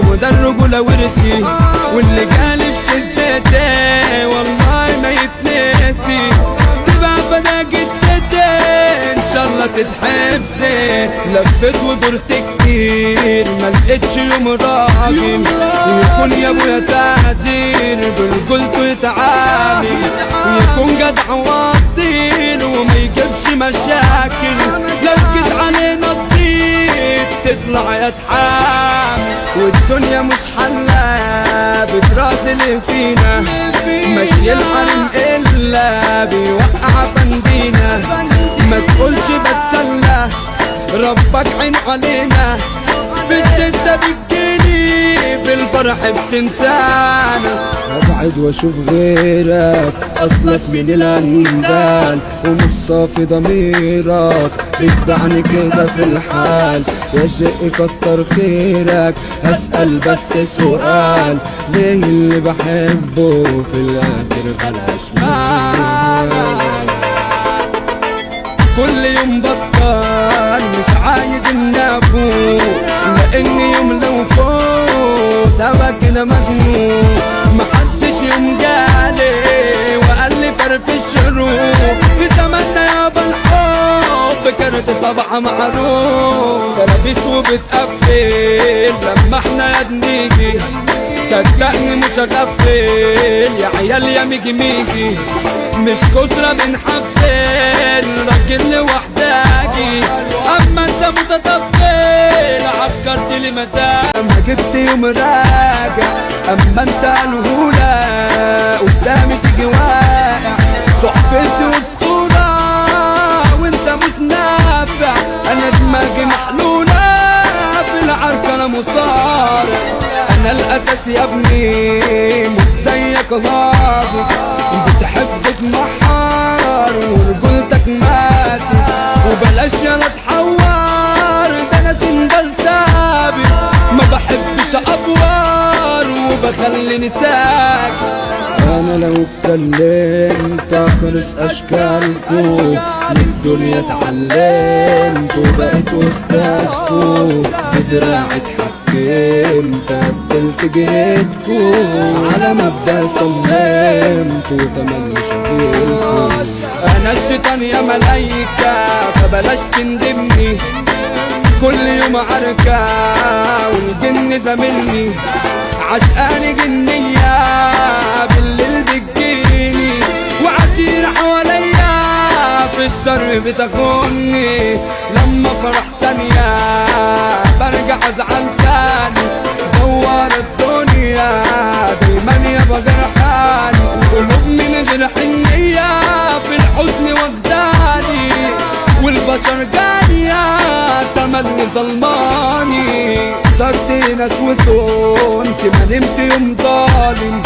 وده الرجولة ورثي، واللي جالي بشدتي والله ما يتنسي. تبقى فدا جدتي ان شاء الله تتحبسي. لفت ودرت كتير ما لقيتش يوم راجل يكون يا ابويا تقدير برجولته يتعامل، يكون جدع واصيل وما يجيبش مشاكل. لو جيت علينا تزيد تطلع يا تحامل، والدنيا مش حلة بتراس اللي فينا، ماشي الحريم إلا بيوقع بندينا. ما تقولش بتسلى ربك عين علينا، بالشدة بتجيني بالفرح بتنسانا. ابعد واشوف غيرك اصلك من الانبال، ومش صافي ضميرك اتبعني كده في الحال. يا شقي كتر خيرك هسأل بس سؤال، ليه اللي بحبه في الاخر بلاش مال؟ كل يوم بسكر مش عايز اني افوق، لاني يوم لو فوت ابقى كده مجنون. محدش يوم جالي وقال لي فرفش روح، بتمنى يابا الحب كانت طبعا معروف. كلابيس وبتقفل لما احنا يا بنيجي، صدقني مش هغفل يا عيال يا ميجي ميجي. مش كترة بنحفل راجل لوحداكي، اما انت متطفل عسكرت لي مزاج. ما جبت يوم راجع اما انت الهولة قدامي تيجي واقع. صحبتي اسطورة وانت مش نافع، انا دماغي محلولة في العركة انا مصارع. انا الاساس يا ابني مش زيك غاضب، بتحب تتمحر ورجولتك ماتت. وبلاش يلا تحور ده انا تنجل ثابت، ما بحبش ابوار وبخليني ساكت. انا لو اتكلمت اخرس اشكالكم، للدنيا اتعلمت وبقيت استاذكم. بزراعة اتحكمت قفلت جهتكم، على مبدأ صممت وتمني شغلكم. انا الشيطان يا ملايكة فبلاش تندمني، كل يوم عركة والجن زميلني. عشقاني جنية بالليل بتجيني، وعشير حواليا في الشر بتاخدني. لما فرح ثانية برجع ازعل تاني، دوار الدنيا دايما يابا جرحاني. قلوب من غير حنية في الحزن واخداني، والبشر جانية تملي ظلماني. اخترت ناس وصونت ما نمت يوم ظالم.